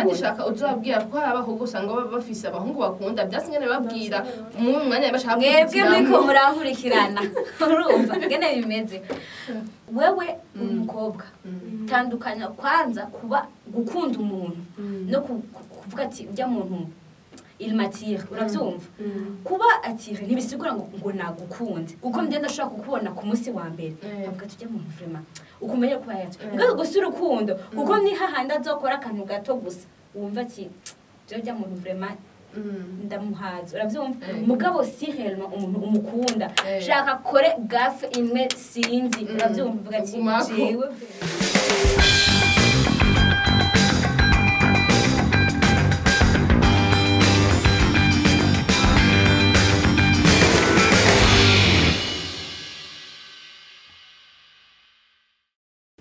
kandi shaka uzabwira ko abahungu usanga bafise abahungu bakunda byasinyane babwira mu mwanya bashaka mwebwe muriko murahurikirana urumva ngene bimeze wewe umukobwa tandukanya kwanza kuba gukunda umuntu no kuvuga ati ujya muntu il m'attire uravyumva kuba attire ntibisigura ngo nagukunze uko mgenda ndashaka kukubona ku munsi wa mbere avuga ati ujya muntu vraiment ukumenya kuba yacu ngaho gusa urukundo kuko ni hahandi azokora akantu gato gusa wumva ati ujya muntu vraiment ndamuhaza uravyumva mugabo si réellement umuntu umukunda shaka kore gafe imwe sinzi uravyumva uvuga ati jewe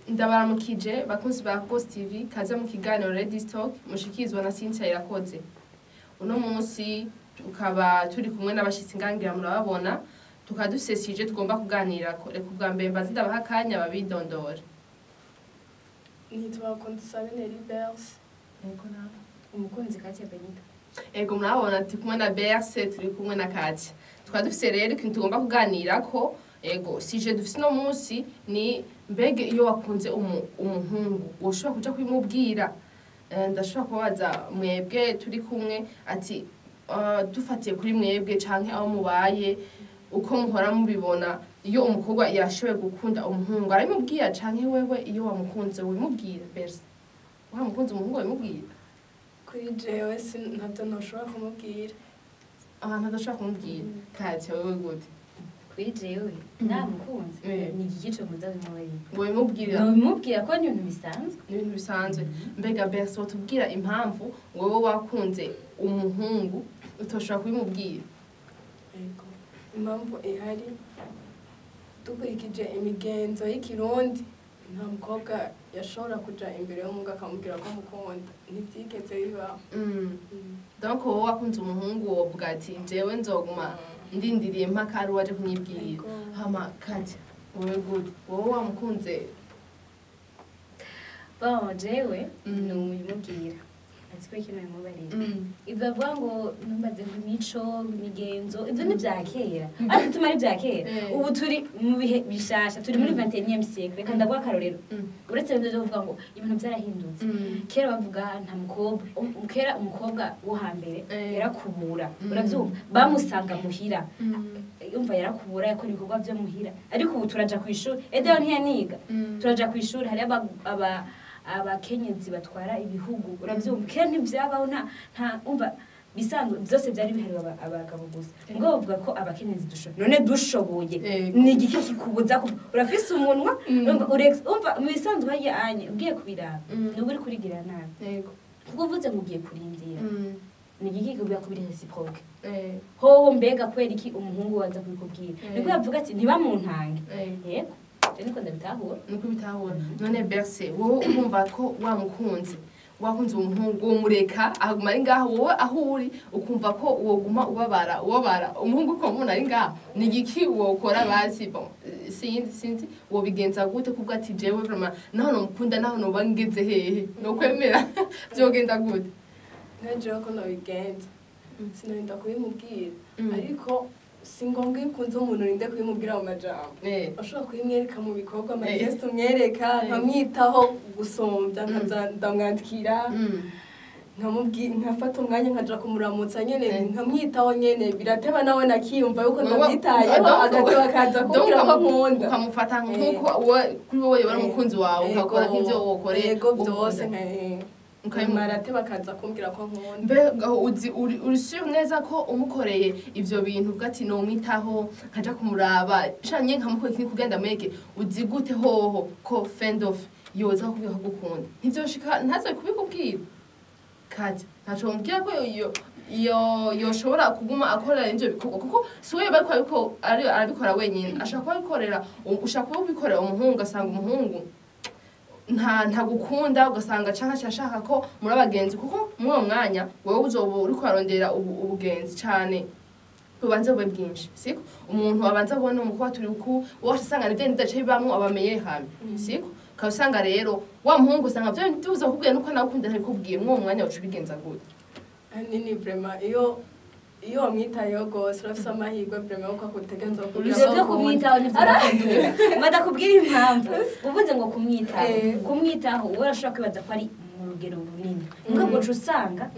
ndabaramukije bakunzi ba Ghost TV kaza mu kiganiro Ready Talk mushikizwa na Cynthia Irakoze. Uno munsi tukaba turi kumwe n'abashitsi ngangira murababona tukadusesije tugomba kuganira ko reka ubwa mbere mbazinda bahakanya babidondora. Nitwa Kondisabene Libers. Ego na umukunzi Katia Benita. Ego murabona turi kumwe na Berse turi kumwe na Katia. Tukadufise rero ikintu tugomba kuganira ko ego sije dufise no munsi ni mbege iyo wakunze umuhungu woshobora kuja kwimubwira ndashobora kubaza mwebwe turi kumwe ati dufatiye kuri mwebwe canke aho mubaye uko muhora mubibona iyo umukobwa yashoboye gukunda umuhungu arimubwira canke wewe iyo wamukunze wimubwira Berse wamukunze umuhungu wimubwira Kuri jewe ntabyo nashobora kumubwira ntadashobora kumubwira Katia wewe gute kuri jewe namukunze ni igice muza bimubwira ngo wimubwira nomubwira ko ni ibintu bisanzwe n'ibintu bisanzwe mbega Berse watubwira impamvu wowe wakunze umuhungu utoshobora kubimubwira Ego impamvu ihari dukurikije imigenzo y'ikirundi nta mukobwa yashobora kuja imbere y'umuhungu akamubwira ko amukunda ntibyigeze bibaho donc wowe wakunze umuhungu wovuga ati jewe nzoguma ndindiriye mpaka ari waje kunyibwira hama Katia wowe gute wowe wamukunze bon jewe numubwira ati ko ikintu yamubarira ivyo avuga ngo numbaze ngo imico imigenzo ivyo ni vya kera ariko tuma ari vya kera ubu turi mu bihe bishasha turi muri 21e siècle reka ndaguha akarorero uretse ivyo byo kuvuga ngo ibintu byarahindutse kera bavuga nta mukobwa kera umukobwa wo hambere yarakubura uravyumva bamusanga muhira yumva yarakubura yakora ibikorwa byo muhira ariko ubu turaja ku ishuri edeho ntiyaniga turaja ku ishuri hari abakenyezi batwara ibihugu uravyumva kera ntivyabaho nta umva bisanzwe byose byari bihariwe abagabo gusa ngo bavuga ko abakenyezi none dushoboye ni igiki kikubuza urafise umunwa umva mu bisanzwe yanye ugiye kubiraba n'ubu uri kurigira nabi yego kuko uvuze ngo ugiye kurindira ni igiki kikubuza kubiri reciproque hoho mbega kwera iki umuhungu waza kubikubwira niko yavuga ati ntibamuntange yego niko ndabitahura nuko bitahura none Berse wowe urumva ko wamukunze wakunze umuhungu mureka aguma ari ngaho wowe aho uri ukumva ko woguma ubabara umuhungu ko muna ari ngaho ni igiki wokora basi bon sinzi wobigenza gute kubwo ati jewe vraiment naho nomukunda naho no bangeze hehe no kwemera byogenda gute nkajewe ko nabigenza sinarinda kubimubwira ariko singombwa ikunze umuntu rinde kubimubwira mu majambo ashobora kubimwereka mu bikorwa amagesto umwereka nkamwitaho gusombya ndamwandikira nkafata umwanya nkaja kumuramutsa nyene nkamwitaho nyene birateba nawe nakiyumva yuko ndamwitayeho agateba akaza kumbwira ko nkunda ukamufata nk'uko kuri wowe yobara umukunzi wawe ukakora nk'ivyo wokoreye yego byose ukayimara bakaza kumbwira ko nkunda mbega uri sure neza ko umukoreye ivyo bintu ugati no mwitaho nkaja kumuraba canye nkamukora iki kugenda meke uzi gute hoho ko friend of yoza kubika gukunda ntivyo shika ntaze kubikubwira Katia ntaco mbwira ko yoshobora kuguma akorera ivyo bikorwa kuko siwe bariko arabikora wenyine ashaka kubikorera ushaka kubikorera umuhungu asanga umuhungu nta gukunda ugasanga canka cyashaka ko muri abagenzi kuko muri mwanya wewe uzoba uri kwarondera ubugenzi cyane ubanze bube bwinshi siko umuntu abanza abone umukwa turi uku wasanga nivyo ndace bibamwe abamenye hamwe siko ukasanga rero wa muhungu usanga byo tuza kubwira nuko nawe ukunda ntabikubwiye mwo mwanya wacu bigenza gute nini vraiment iyo wamwitayeho rwose urafise amahirwe vraiment yuko akutegereza ivyo vyo kumwitaho nivyo bakundura badakubwira impamvu uvuze ngo kumwitaho wowe urashobora kwibaza ko ari mu rugero runini ubwo uca usanga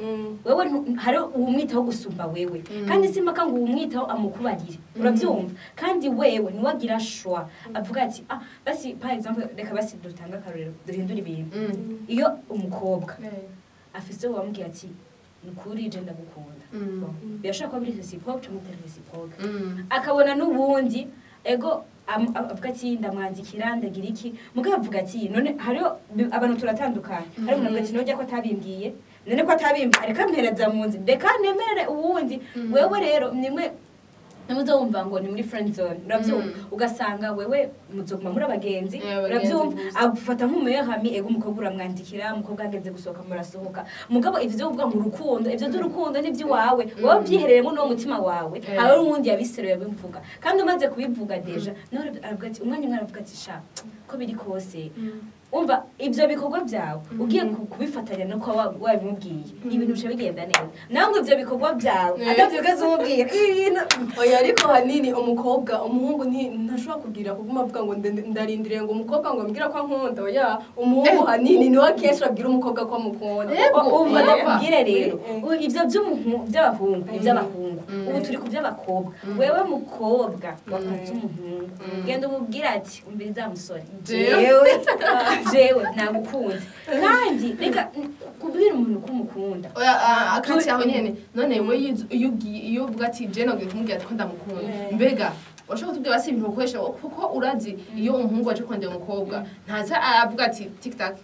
wewe hari uwumwitaho gusumba wewe kandi simpaka ngo uwumwitaho amukubarire urabyumva kandi wewe ntiwagira shwa avuga ati basi par exemple reka basi dutanga akarorero duhindura ibintu iyo umukobwa afise wamubwiye ati nukuri je ndagukunda birashobora kuba biri reciproque cyangwa atari reciproque akabona n'ubundi ego avuga ati ndamwanzikira ndagira iki mugabo avuga ati none hariho abantu turatandukanye hari umuntu avuga ati nojya ko atabimbwiye none ko atabimbwiye ariko ampereza mu nzi reka nemere uwundi wewe rero nimwe namuze wumva ngo ni muri friend zone urabyumva ugasanga wewe muzoguma muri abagenzi urabyumva agufata nk'umuyahami ego umukobwa uramwandikira umukobwa ageze gusohoka murasohoka mugabo ivyo uvuga ngo urukundo ivyo by'urukundo n'ivyo wawe wowe byihereremo no mutima wawe hari urundi yabiseruye bivuga kandi umaze kubivuga deja none aravuga ati umwanya aravuga ati sha ko biri kose umva ivyo bikorwa byawe ugiye kubifatanya no kwa wabimubwiye ibintu bisha bigenda neza nawe ivyo bikorwa byawe atavyugaze umubwiye ibintu oya ariko hanini umukobwa umuhungu ntashobora kugira kuguma avuga ngo ndarindiriye ngo umukobwa ngo ambwira ko ankunda oya umuhungu hanini niwe kenshi abwira umukobwa ko amukunda umva ndakubwire rero ivyo by'abahungu iby'abahungu ubu turi ku by'abakobwa wewe mukobwa wakunze umuhungu genda umubwira ati umviriza musore jewe nagukunze kandi reka kubwira umuntu ko umukunda akati aho nyene none we iyo uvuga ati je nogiye kumubwira ko ndamukunda mbega urashobora kutubwira basi ibintu ukoresha kuko urazi iyo umuhungu waje kwandera umukobwa ntaza avuga ati tiktak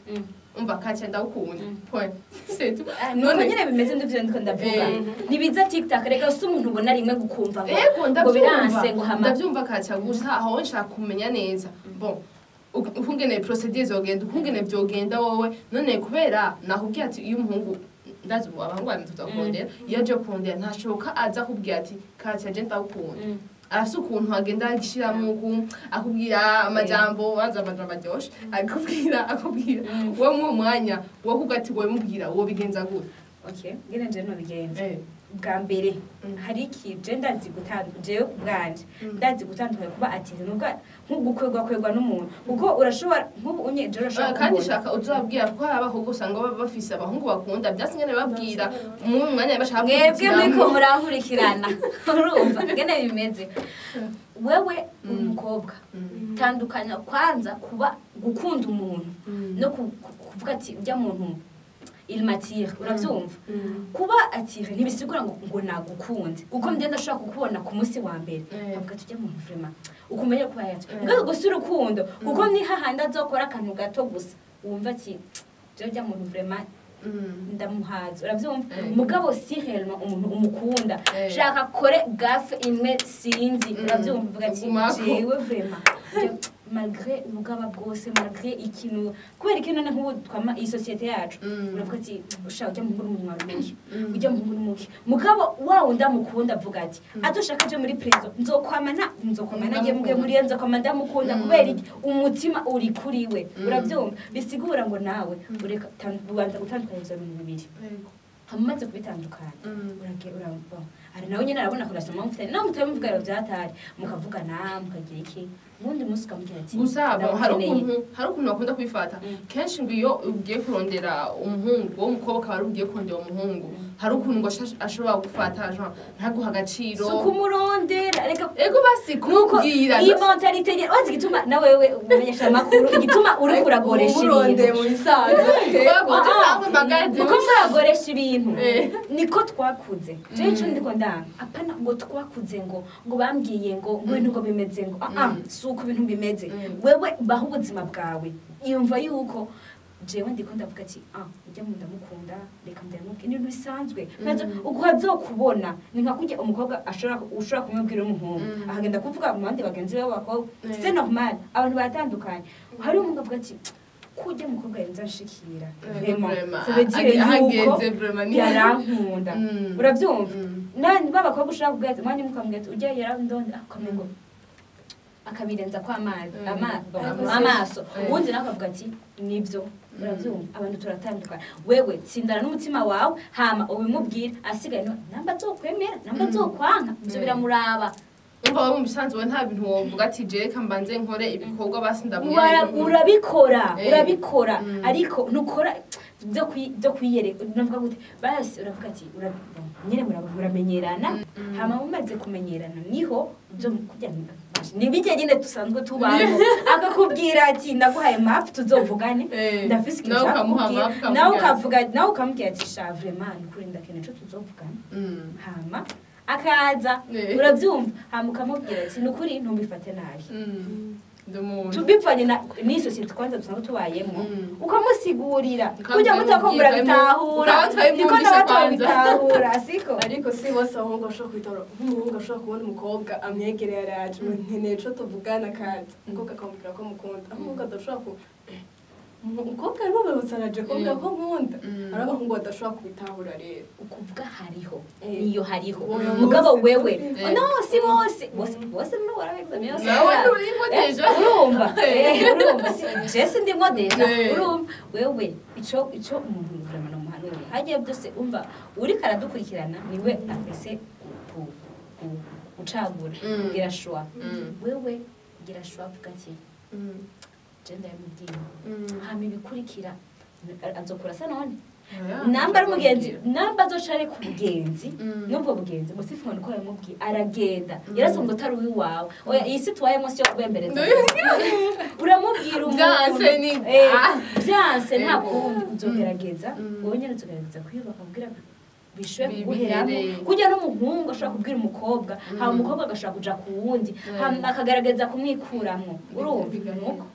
umva kacha ndawukunda point c'est tout none nyene bimeze ndivyo ndiko ndavuga nibiza tiktak reka usu umuntu ubona rimwe gukumva ngo biranse ngo hama ndavyumva kacha gusa aho nshaka kumenya neza bon ukungene procedure zogenda ukungene vyogenda wowe none kubera nakubwiye ati iyo umuhungu ndazi abahungu bari tutakondera iyo aje kondera ntashoboka aza kubwira ati kacha je ndawukunda arafise ukuntu agenda agishiramo akubwira amajambo banza amajambo aryoshe akubwira wo mu mwanya wo kugati wowe mubwira wo bigenza gute okay ngene je no bigenza bwa mbere hari iki je ndazi jewe kubwanje ndazi gutandukanye kuba ati nuga nk'ugukwegwa n'umuntu kuko urashobora nk'ubu unyeje urashobora kandi shaka uzabwira ko abahungu usanga bafise abahungu bakunda byasinyene babwira mu mwanya bashaka mwebwe muriko murahurikirana urumva ngene bimeze wewe umukobwa tandukanya kwanza kuba gukunda umuntu no kuvuga ati ujya muntu il m'attire uravyumva kuba attire ntibisigura ngo nagukunze kuko ndenda ashaka kukubona ku munsi wa mbere avuga tujya mu vraiment ukumenya kuba yacu ngaho gusa urukundo kuko ni hahanda azokora akantu gato gusa wumva ati je jya mu vraiment ndamuhaza uravyumva mugabo si réellement umuntu umukunda shaka kore gaffe imwe sinzi uravyumva uvuga ati jewe vraiment malgré ubugaba bwose malgré ikintu kubera ikintu nane nk'ubu twama iyi societe yacu uravuga ati ushaka ujya mu umunwa rumenye ujya mu muke mugabo wawo ndamukunda avuga ati adoshaka je muri prezo nzokwama ngiye muri nzokwama ndamukunda kubera iki umutima uri kuri we urabyumva bisigura ngo nawe ureka ubanza gutandukanya ibintu bibiri hamaze kubitandukanya uramba ari nawe nyene arabona ko gasoma mufite nawe mutabivuga byatari mukavugana mukagira iki ubundi munsi ukamubwira ati gusa hari ukuntu bakunda kubifata kenshi ngo iyo ugiye kurondera umuhungu wo mukobwa akaba ari ugiye kurondera umuhungu hari ukuntu ngo ashobora gufata jean ntaguha agaciro so kumurondera reka ego basi kubwira iyi mentalite wazi gituma na wewe umenyesha makuru igituma uri kuragoresha ibintu mu bisanzwe uko muragoresha ibintu niko twakuze je cyo ndiko ndanga apana ngo twakuze ngo bambwiye ngo ibintu ngo bimeze ngo suko ibintu bimeze wewe baho ubuzima bwawe yumva yuko jewe ndiko ndavuga ati ujya mu ndamukunda reka ndamubwira ibintu bisanzwe uko hazokubona ni nka kujya umukobwa ushobora kumubwira umuhungu ahagenda kuvuga mu bandi bagenzi be b'abakobwa c'est normal abantu batandukanye hari umuntu avuga ati kujya umukobwa yenza nshikira vraiment ça veut dire yuko yarankunda urabyumva nani babakobwa ushaka kugaza mwanya mukambwira ujya yarandonda akamengo akabirenza ko amaso ubundi nawe akavuga ati nibyo urabyumva abantu turatandukana wewe tsindana n'umutima wawe hama ubimubwira asigaye namba zokwemera namba zokwanka ibyo biramuraba umva wowe mu bisanzwe nta bintu wovuga ati je reka mbanze nkore ibikorwa basi ndamwere urabikora ariko nukora byo kwiyereka navuga gute basi uravuga ati nyine muramenyerana hama mumaze kumenyerana niho byo kujya nibijye nyine dusanzwe tubaho akakubwira ati ndaguhaye map tuzovugane ndafise ikintu nawe ukamubwira ati sha vraiment kuri ndakeneye cyo tuzovugana hama akaza urabyumva hama ukamubwira ati nukuri ntumbifate nabi tubipfanye ni sosiyete kwanza dusanzwe tubayemo ukamusigurira kujya mutakombura bitahura niko nabatabitahura siko ariko si bose abahungu bashobora kwitora nk'umuhungu ashobora kubona umukobwa amwegereye araje nkeneye co tuvugana kandi umukobwa akamubwira ko mukunda ahubwo adashobora umukobwa aribo babutsa kumbwira ko nkunda ari abahungu badashobora kubitahura rero ukuvuga hariho iyo hariho mugabo wewe no si bose no warabegzamye yose urumva jese ndimo deja urumva wewe ico umuntu vraiment no muhanura hagiye byose umva uri karadukurikirana niwe afise ucagura gira shwa wewe gira shwa vuga ati genda yamubwiye hama ibikurikira azokora sa none namba ari umugenzi namba azocare ku bugenzi n'ubwo bugenzi musifu ngo yamubwiye aragenda yarasonga atari uwi wawe oya iyi si tuwayemo si yo kubembereza uramubwira byanse ni byanse nta kundi uzogerageza wowe nyine uzogerageza kwiyubaka kubwira bishwe guheramo kujya n'umuhungu ashobora kubwira umukobwa hama umukobwa agashobora kuja ku wundi hama akagaragaza kumwikuramo urumva nuko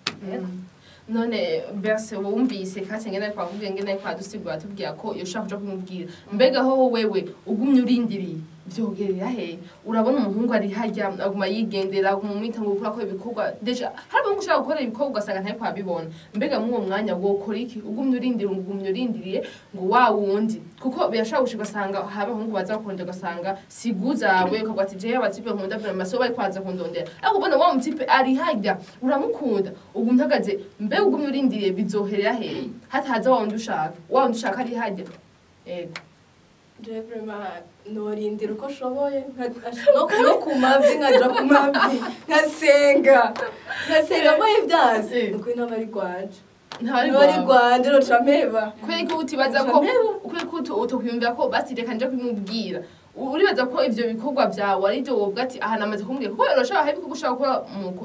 none bese wumvise kandi ngene kwavuga ngene kwadusigura tubwira ko yoshaka kuja kumubwira mbega ho wewe ugumye urindiriye vyogerera he urabona umuhungu ari hajya aguma yigendera kumumwita ngo ukora ko ibikorwa deja harabo ngushaka gukora ibikorwa ugasanga ntaye kwabibona mbega mu mwanya wo ukora iki ugumye urindiriye ngo wa wundi kuko birashaka gushika sanga haba hungu baza kuronde gasanga siguzawe ukagwa ati je abatipe nkunda bra maso bari kwaza kundondera ariko ubona wa mutipe ari hajya uramukunda ugumtagaze mbe ugumye urindiriye bizoherera he hataza wa wundi ushaka ari hajya Vraiment norindira uko shoboye no kumavi nkaja kumavi nkasenga mwe byaze nuko intabari gwaje ntari gwaje no chameba kweko utibaza ko utokwiyumvira ko basi reka nje kumubwira uribaza ko ivyo bikorwa vyawe ari byo wovuga ati aha namaze kumubwira kuko urashaka hari bikorwa ushaka gukora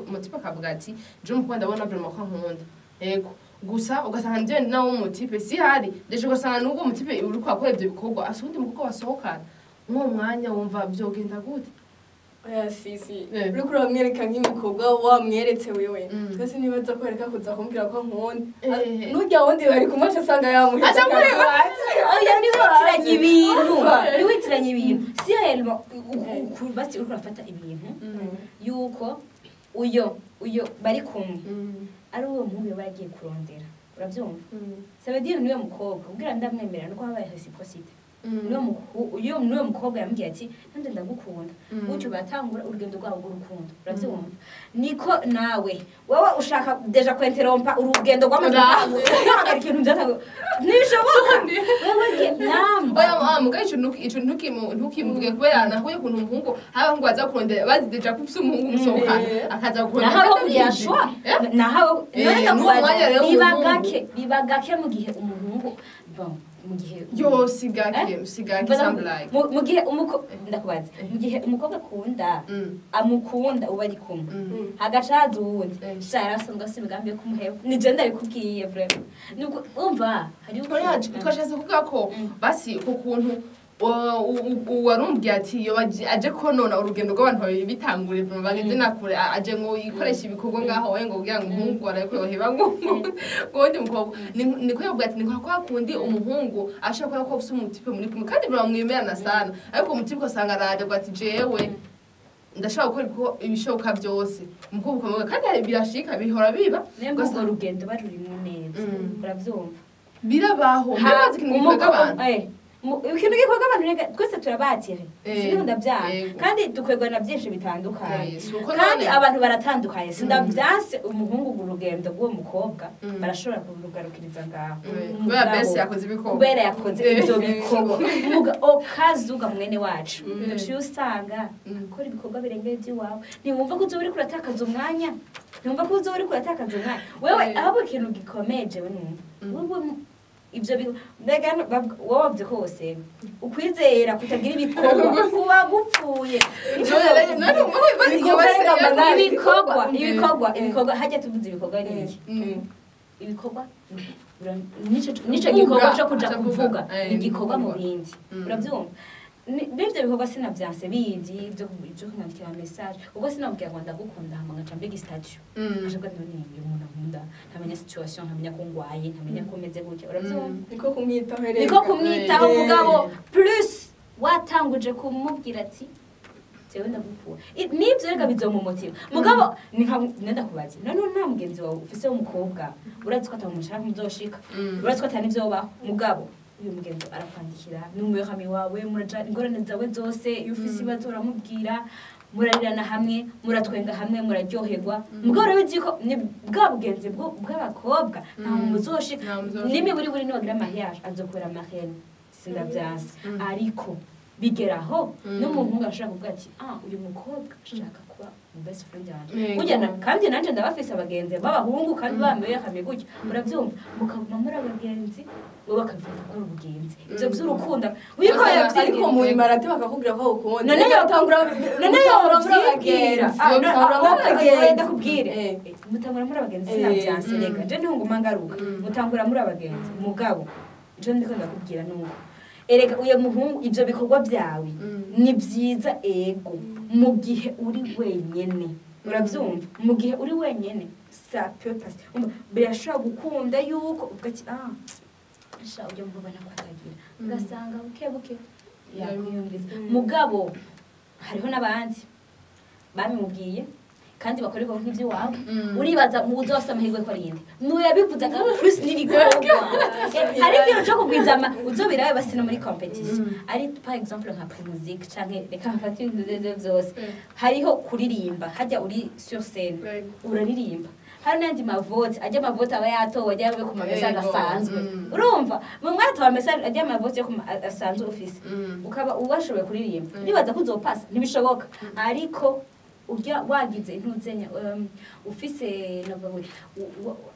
umutipe akavuga ati je mukunda ndabona vraiment ko nkunda yego gusa ugasanga nje nawo umutipe si hari deje ugasanga n'ubwo umutipe uri kwakora ivyo bikorwa asundi mu kuko basohokana mwo mwanya wumva vyogenda gute oya sisi uri kuri bamwereka nk'imikobwa wamweretse wewe twese nibaza kwereka kuza kumbwira ko nkunda n'ujya wundi bari kumaca asanga yamuheza oya niwitiranye ibintu si helma basi uri kurafata ibintu yuko uyo bari kumwe ari uwo muhungu baragiye kurondera urabyumva sabediyo niwe mukobwa ubwira ndamwemera nuko habaye reciprocity niwe mukobwa yambwiye ati nande ndagukunda gutyo batangura urugendo rwabo rw'urukundo urabyumva niko nawe wowe ushaka deja kwenterompa urugendo rw'amagambo ntahagarika ikintu byatago nishoboka wewe namba oya mugayico ntukimuvuge kubera nahuye kuntu umuhungu haba ngo aza kurondera bazi deja kufise umuhungu musohokana akaza kurondera naho byashwa naho ribagake mu gihe umuhungu mu gihe yo sigake samblike mu gihe ndakubaza mu gihe umukobwa akunda amukunda uba ari kumwe hagacaza uwundi cyarasonga sibigambe kumuheba ni je ndabikubwiye vraiment nuko umva hari uko twashatse kuvuga ko basi ku kuntu warumbye ati yo aje konona urugendo rw'abantu babiri bitangure bageze nakure aje ngo yikoresha ibikorwa ngaho we ngo kugira ngo umuhungu ariko yoheba ngo undi mukobwa niko yavuga ati niko kwakundi umuhungu ashaka ko ufite umutipe muri kumwe kandi bamwemerana sana ariko umutipe usanga araje ati jewe ndashaka gukora ibishoboka byose umukobwa ukamubwira kandi birashika bihora biba ngo urugendo barurimo neza urabyumva birabaho birabazi kintu gikora abantu ikintu gikorwa abantu rega twese turabatire sindi ndabyanga kandi dukwegwa na byinshi bitandukanye kandi abantu baratandukanye sindavyanse umuhungu urugendo rw'uwo mukobwa barashobora kurugarukiriza ngaho kubera yakoze ivyo bikorwa okazuga mwene wacu duciye usanga akora ibikorwa birengeye iby'iwawe ntiwumva ko uzoba uriko uratakaza umwanya wewe ahubwo ikintu gikomeye jewe numva ivyo wabyo kose ukwizera kutagira ibikorwa kuba gupfuye ibikorwa hajya tuvuze ibikorwa n'iki ibikorwa nico gikorwa cyo kuja kuvuga igikorwa mu bindi urabyumva n'ibyo bikorwa sinavyanse bindi byo kumwandikira message ubwo sinabwira ngo ndagukunda hama ngaca mbega statue ashaka none uyu muntu nkunda ntamenya situation ntamenya ko ngwaye ntamenya ko meze gutya urabyumva niko kumwitaho mugabo plus watanguje kumubwira ati jewe ndagukunda nibyo rega bizomumotiva mugabo nenda kubaza none nta mugenzi wawe ufise w'umukobwa urazi ko atamushaka muzoshika urazi ko atani vyobaho mugabo uyu mugenzi arakwandikira n'umuyahami wawe muraja ingorane zawe zose iyo ufise ibibazo uramubwira murarirana hamwe muratwenga hamwe muraryoherwa mugabo urabizi ko ni bwa bugenzi bw'abakobwa nta muzoshika n'imiburi nibagira mariage azokorera mariage sindavyanse ariko bigeraho n'umuhungu ashaka kuvuga ati uyu mukobwa ashaka kuba best friend yanjye kujyana kandi nanje ndabafise abagenzi b'abahungu kandi bambaye hamwe gutya urabyumva mukaguma muri abagenzi bo bakavuga ko ubugenzi ivyo by'urukundo wikoye ariko mu imarate bakakubwira ko ukunda none yo urabwira ndakubwire mutangura muri abagenzi sinavyanse rega je ntihunguma ngaruka mutangura muri abagenzi mugabo je ndiko ndakubwira nuko erega uye muhungu ivyo bikorwa byawe ni byiza ego mu gihe uri wenyene urabyumva mu gihe uri wenyene ça peut passer birashobora gukunda yuko uvuga ati sha ujya mubona ko atagira ugasanga buke yakwiyumviza mugabo hariho n'abandi bamubwiye kandi bakora ko nk'ivyo wawe uribaza mu uzose amahirwe ko arinde nuyabivuza ka plus n'ibikorwa hari ibintu cyo kugwizama uzobirawe basino muri competition ari par exemple nka musique canke reka mfatire ibintu byose hariho kuririmba hajya uri sur scène uraririmba hari n'andi mavote ajya amavote aba yatowe ajya ku message asanzwe urumva mu mwata wa message ajya amavote yo asanzwe office ukaba ubashoboye kuririmba nibaza ko uzopasa ntibishoboka ariko urya wagize intuzenya ufise nabwo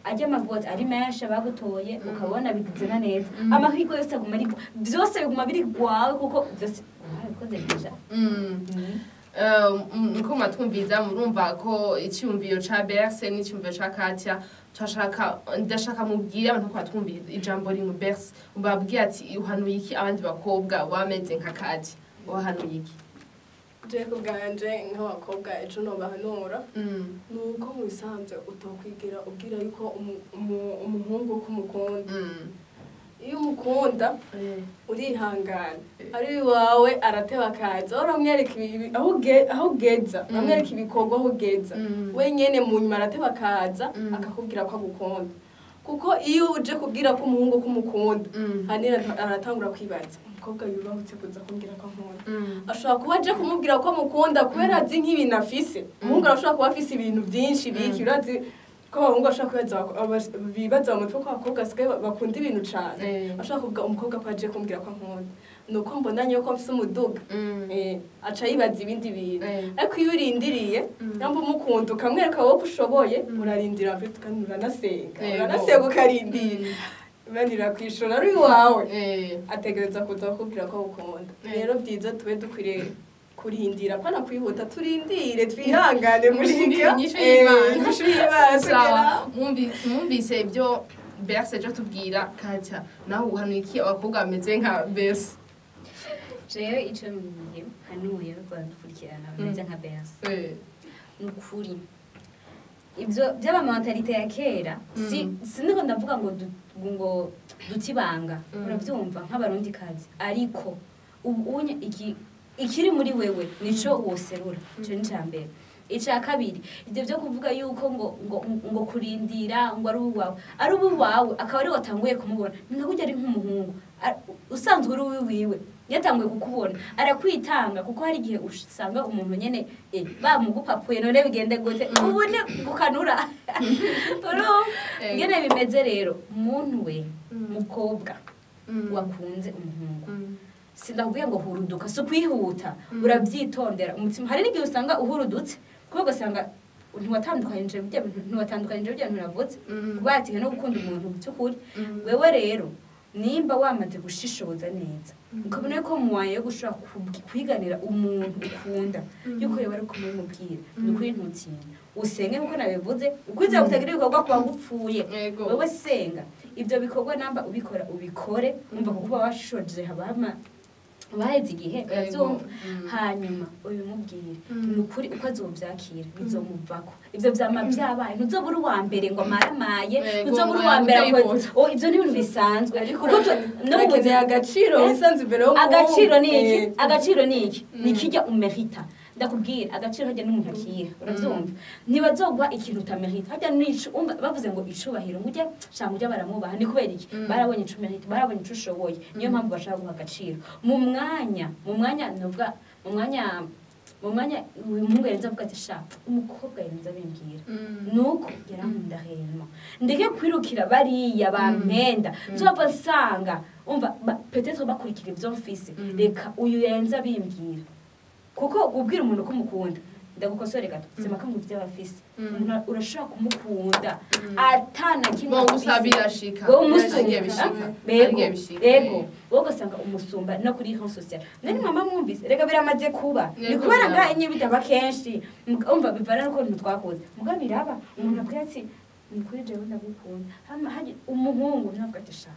ajya amavote ari menshi abagutoye ukabona bigizena neza amahirwe yose aguma ari byose biguma biri gwawe kuko byose ukoze bija nko matwumviza murumva ko icyumviro ca Berse n'icyumviro ca Katia ndashaka mubwira abantu ko batwumvira ijambo rimwe Berse ubabwiye ati uhanuye iki abandi bakobwa bameze nka Katia uhanuye iki Jeko bwanje nk'abakobwa ejo no bahanura nuko mu bisanzwe utokwigira ubwira yuko umuhungu kumukunda iyo umukunda urihangana ari wawe arateba kaza uramwereka aho ugeza uramwereka ibikorwa aho ugeza wenyene mu nyuma arateba kaza akakubwira ko agukunda kuko iyo uje kubwira ko umuhungu kumukunda hanira aratangura kwibaza umukobwa yubahutse kuza kumbwira ko nkunda ashobora kuba aje kumubwira ko amukunda kubera azi nk'ibintu afise umuhungu arashobora kuba afise ibintu byinshi biki urazi ko abahungu bashobora bibaza mu mutwe ko abakobwa sigaye bakunda ibintu cane ashobora kuvuga umukobwa ko aje kumbwira ko nkunda nuko mbonanye ko mfise umuduga aca yibaza ibindi bintu ariko iyo urindiriye namba umukunda ukamwereka wowe ushoboye urarindira mfite kandi uranasenga ukarindira banira kwishora ari wawe ategereza kuza kubwira ko ukunda rero byiza tube dukwiriye kurindira pana kwihuta turindire twihangane mushika mwumvise ibyo Berse ejo tubwira Katia naho uhanuye iki abakobwa bameze nka Berse jewe ico mbiye hanuye rwandukurikirana bameze nka Berse nukuri ibyo byaba mentalite ya kera siniko ndavuga ngo dutibanga urabyumva nk'abarundi kazi ariko ubunye ikiri muri wewe nico woserura cyo ni cyambere ica kabiri ibyo byo kuvuga yuko ngo kurindira ngo ari uwawe akaba ari watanguye kumubona nkakujya ari nk'umuhungu usanzwe uri wiwe yatanguye kukubona arakwitanga kuko hari igihe usanga umuntu nyene bamugupapuye none bigende gute ubu ni gukanura ngene bimeze rero umuntu we mukobwa wakunze umuhungu sindakubwiye ngo huruduka so kwihuta urabyitondera umutima hari n'igihe usanga uhurudutse kuko ugasanga ntiwatandukanije bijya nturavutse kuba yatinye no gukunda umuntu by'ukuri wewe rero nimba wamaze gushishoza neza ukabona ko muwaye yo gushobora kwiganira umuntu ukunda yuko yaba ari kumubwira ni kuri ntutsinda usenge nkuko nabivuze ukwiza gutagira ibikorwa kuba gupfuye wewe senga ibyo bikorwa namba ubikore umva kuko washishoje habama baheze igihe urabyumva hanyuma ubimubwire ni ukuri uko azobyakira bizomuvako ibyo byama byabaye ntuzobura uwa mbere ngo amaramaye ntuzobura uwa mbere ibyo ni ibintu bisanzwe kuko no mu buzima agaciro bisanzwe imbere y'umuntu agaciro ni iki ni kijya umerita ndakubwira agaciro hajya n'umuntu akiha urabyumva ntibazogwa ikintu utamerita hajya n'ico bavuze ngo icubahiro ngujya shanga ujya baramubaha ni kubera iki barabonye icumerita barabonye ico ushoboye niyo mpamvu bashaka guha agaciro mu mwanya novuga mu mwanya uyu muhungu yarenze avuga ati sha umukobwa yarenze abimbwira nuko yarankunda hema ndeke kwirukira bariya bampenda nzova nsanga umva peut-être bakurikira ivyo mfise reka uyu yarenze abimbwira kuko ubwira umuntu ko umukunda ndagukosore gato sema ko mu by'abafise urashaka kumukunda atana kimwe gusabira shika bego wowe usanga umusumba no kuri réseaux sociaux nani mama mwumvise rega biramaze kuba ni kubera nga inye bitaba kenshi umva bivana no ko ntitwakoze muganiraba umuntu akwatsi ni kuri jewe ndagukunda hama haje umuhungu ntabwo atisha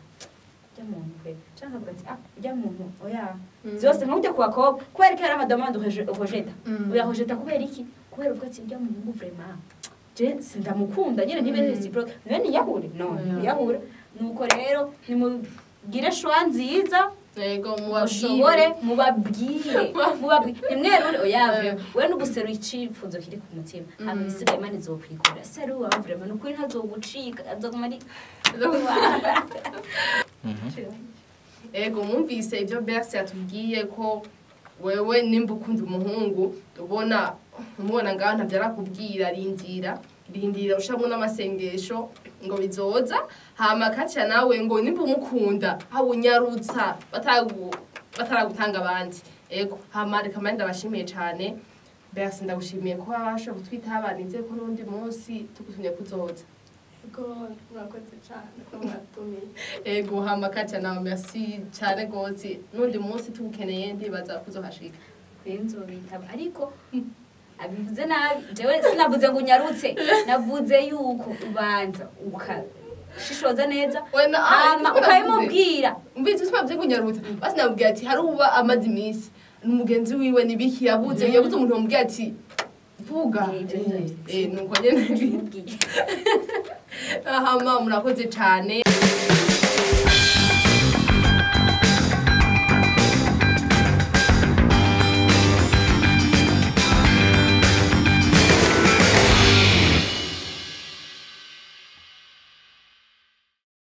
muntu kwe cyangwa ati ujya muntu oya zose nkujya ku bakobwa kubera ko ari amadamande uhojeta uyahojeta kubera iki kubera uvuga ati ujya muntu vraiment je sindamukunda nyine nibe reciproque none yahure yahure nuko rero nimugire shwa nziza yego mubabwire nimwerure oyavre we n'ugusero icipfuzo kiri ku mutima hama bisigaye imana izokwikora seru wa vraiment nukuri ntazogucika azogumari ego mwumvise ibyo Bercy yatubwiye ko wewe nimba ukunda umuhungu ubona ngaho ntabyo arakubwira rindira ushamwe n'amasengesho ngo bizoza hama kaca nawe ngo nimba umukunda hawunyarutsa bataragutanga abandi ego hama reka mande ndabashimiye cyane Bercy ndagushimiye ko wabasha kutwitaho abanize ko n'undi munsi tugutumye kuzoza murakoze cyane ko mwatumiye ego hama kaca nawe merci cyane gose n'undi munsi tugukeneye ndibaza kuzohashika kwinzobitaba ariko abivuze nabi jewe sinavuze ngo unyarutse navuze yuko ubanza ukashishoza neza hama ukayimubwira mbizi usibavye kunyarutse basi nabwiye ati hari uba amazi iminsi n'umugenzi wiwe nibiki yabuze umuntu bamubwiye ati vuga nuko nyene hama murakoze cyane